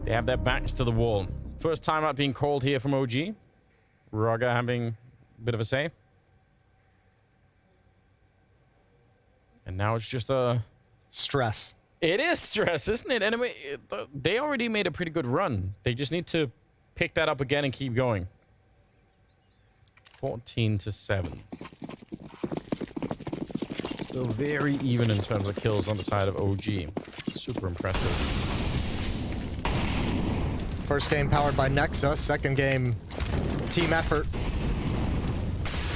A: they have their backs to the wall. First time out being called here from OG. Rugger having a bit of a say. And now it's just a
B: stress.
A: It is stress, isn't it? Anyway, they already made a pretty good run. They just need to pick that up again and keep going. 14-7. Still very even in terms of kills on the side of OG. Super impressive.
B: First game powered by Nexa. Second game, team effort.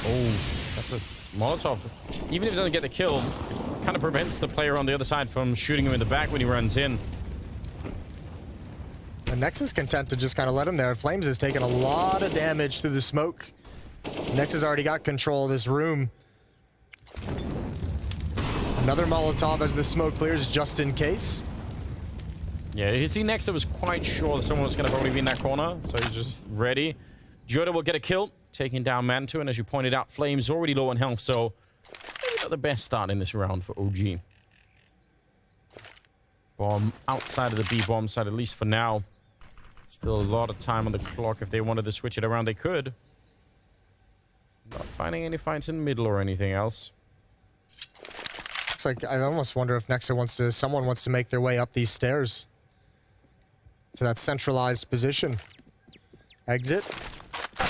A: Oh, that's a Molotov. Even if it doesn't get the kill, it kind of prevents the player on the other side from shooting him in the back when he runs in.
B: And Nexa's content to just kind of let him there. flameZ has taken a lot of damage through the smoke. Nexa's already got control of this room. Another Molotov as the smoke clears just in case.
A: Yeah, you see Nexa was quite sure that someone was going to probably be in that corner, so he's just ready. JOTA will get a kill, taking down mantuu, and as you pointed out, flameZ already low on health, so maybe not the best start in this round for OG. Bomb outside of the B bomb side, at least for now. Still a lot of time on the clock. If they wanted to switch it around, they could. Not finding any fights in middle or anything else.
B: Looks like I almost wonder if Nexa someone wants to make their way up these stairs to that centralized position. Exit.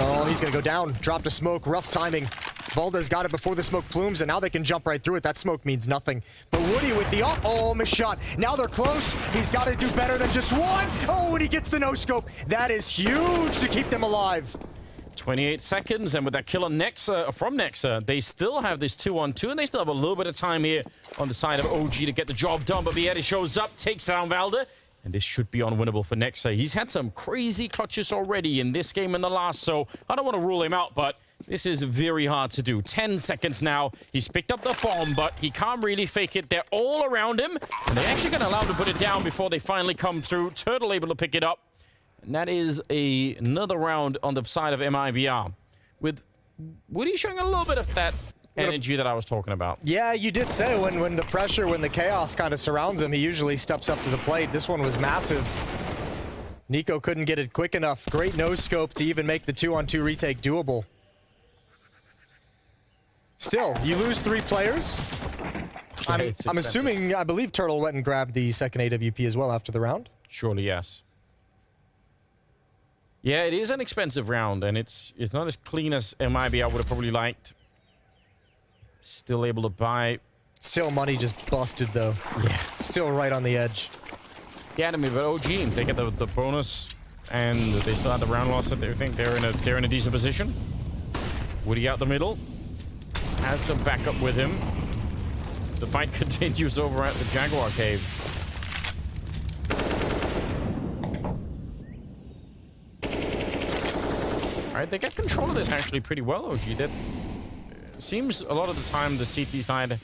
B: Oh, he's gonna go down. Dropped a smoke. Rough timing. Valde's got it before the smoke plumes, and now they can jump right through it. That smoke means nothing. But Woody with the up. Oh, missed shot. Now they're close. He's got to do better than just one. Oh, and he gets the no-scope. That is huge to keep them alive.
A: 28 seconds, and with that kill on Nexa, from Nexa, they still have this 2-on-2, and they still have a little bit of time here on the side of OG to get the job done. But Vieri shows up, takes down Valde, and this should be unwinnable for Nexa. He's had some crazy clutches already in this game and the last, so I don't want to rule him out, but this is very hard to do. 10 seconds now. He's picked up the bomb, but he can't really fake it. They're all around him, and they're actually going to allow him to put it down before they finally come through. Tuurtle able to pick it up. And that is another round on the side of MIBR. With Woody showing a little bit of that energy that I was talking about.
B: Yeah, you did say when the pressure, when the chaos kind of surrounds him, he usually steps up to the plate. This one was massive. Niko couldn't get it quick enough. Great no-scope to even make the 2-on-2 retake doable. Still, you lose 3 players. I'm assuming, I believe Tuurtle went and grabbed the second AWP as well after the round.
A: Surely, yes. Yeah, it is an expensive round, and it's not as clean as MIBR would have probably liked. Still able to buy.
B: Still money just busted, though.
A: Yeah.
B: Still right on the edge.
A: Yeah, I mean, but OG, they get the bonus, and they still have the round loss. They think they're in a decent position. Woody out the middle. Has some backup with him. The fight continues over at the Jaguar Cave. Alright, they get control of this actually pretty well, OG. That seems a lot of the time the CT side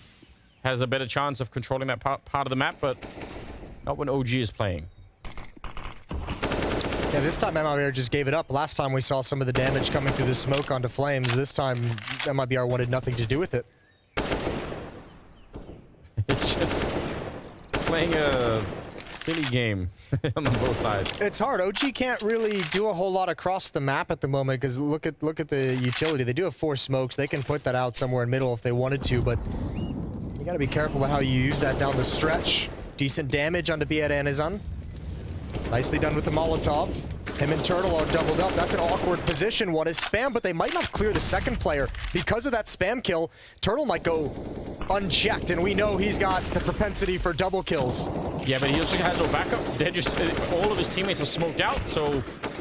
A: has a better chance of controlling that part of the map, but not when OG is playing.
B: Yeah, this time MIBR just gave it up. Last time we saw some of the damage coming through the smoke onto flameZ. This time MIBR wanted nothing to do with it.
A: It's just playing a silly game on both sides.
B: It's hard. OG can't really do a whole lot across the map at the moment because look at the utility. They do have 4 smokes. They can put that out somewhere in middle if they wanted to, but you got to be careful about how you use that down the stretch. Decent damage onto Bjørn Vangså. Nicely done with the Molotov. Him and Tuurtle are doubled up. That's an awkward position. One is spam, but they might not clear the second player. Because of that spam kill, Tuurtle might go unchecked, and we know he's got the propensity for double kills.
A: Yeah, but he also has no backup. They're just all of his teammates are smoked out, so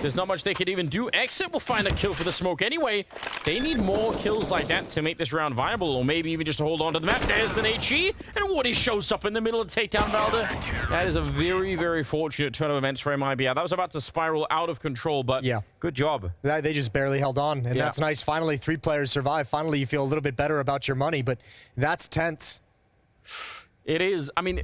A: there's not much they could even do. Exit will find a kill for the smoke anyway. They need more kills like that to make this round viable, or maybe even just to hold on to the map. There's an HE, and Woody shows up in the middle to take down Valde. That is a very, very fortunate turn of events for MIBR. That was about to spiral out of control, but yeah, good job.
B: They just barely held on, and that's nice. Finally, 3 players survive. Finally, you feel a little bit better about your money, but that's tense.
A: It is. I mean,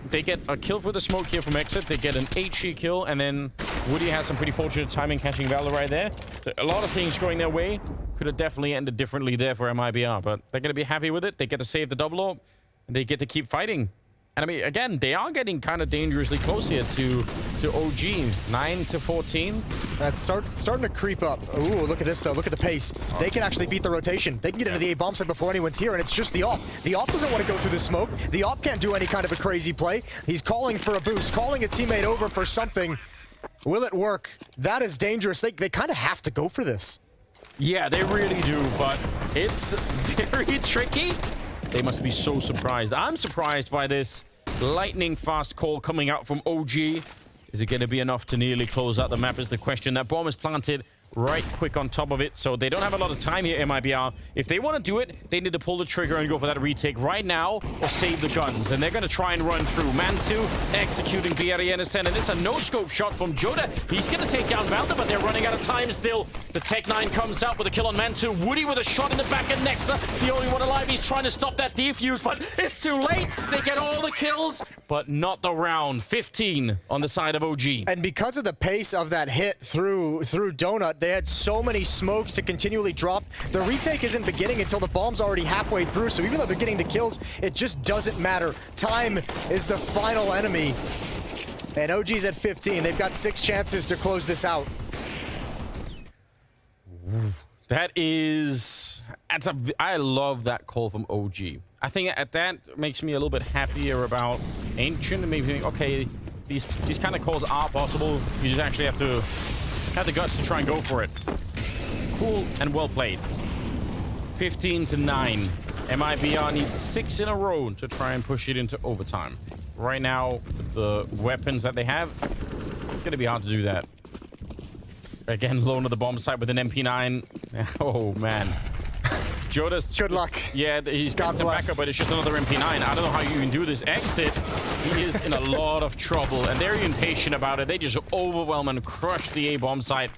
A: they get a kill for the smoke here from Exit. They get an HE kill, and then Woody has some pretty fortunate timing catching Valde right there. A lot of things going their way. Could have definitely ended differently there for MIBR, but they're going to be happy with it. They get to save the double orb, and they get to keep fighting. And I mean, again, they are getting kind of dangerously close here to OG. 9-14.
B: That's starting to creep up. Ooh, look at this, though. Look at the pace. They can actually beat the rotation. They can get into the A bomb site before anyone's here, and it's just the op. The op doesn't want to go through the smoke. The op can't do any kind of a crazy play. He's calling for a boost, calling a teammate over for something. Will it work? That is dangerous. They kind of have to go for this.
A: Yeah, they really do, but it's very tricky. They must be so surprised. I'm surprised by this lightning fast call coming out from OG. Is it going to be enough to nearly close out the map is the question. That bomb is planted right quick on top of it, so they don't have a lot of time here, MIBR. If they want to do it, they need to pull the trigger and go for that retake right now or save the guns, and they're going to try and run through. mantuu executing Willian, and it's a no-scope shot from JOTA. He's going to take down Valde, but they're running out of time still. The Tech 9 comes out with a kill on mantuu. Woody with a shot in the back of nexa. The only one alive. He's trying to stop that defuse, but it's too late. They get all the kills, but not the round. 15 on the side of OG.
B: And because of the pace of that hit through Donut, they had so many smokes to continually drop. The retake isn't beginning until the bomb's already halfway through, so even though they're getting the kills, it just doesn't matter. Time is the final enemy. And OG's at 15. They've got 6 chances to close this out.
A: I love that call from OG. I think that makes me a little bit happier about Ancient, and maybe think, okay, these kind of calls are possible. You just actually have to have the guts to try and go for it. Cool and well played. 15-9. MIBR needs 6 in a row to try and push it into overtime. Right now, with the weapons that they have, it's going to be hard to do that. Again, low to the bomb site with an MP9. Oh, man. JOTA's...
B: Good luck.
A: Yeah, he's got some backup, but it's just another MP9. I don't know how you can do this. Exit, he is in a lot of trouble, and they're impatient about it. They just overwhelm and crush the A-bomb site.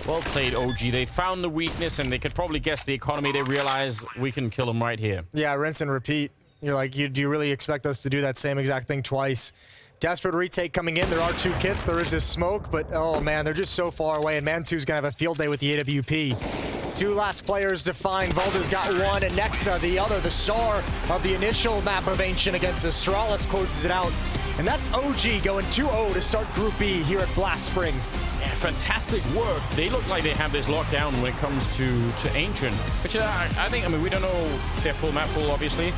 A: Well played, OG. They found the weakness, and they could probably guess the economy. They realize we can kill them right here.
B: Yeah, rinse and repeat. You're like, do you really expect us to do that same exact thing twice? Desperate retake coming in. There are 2 kits. There is this smoke, but oh man, they're just so far away, and mantuu's gonna have a field day with the AWP. 2 last players defined. Valde's got 1, and nexa the other. The star of the initial map of Ancient against Astralis closes it out. And that's OG going 2-0 to start Group B here at Blast Spring.
A: Yeah, fantastic work. They look like they have this locked down when it comes to Ancient. Which I think, I mean, we don't know their full map pool, obviously.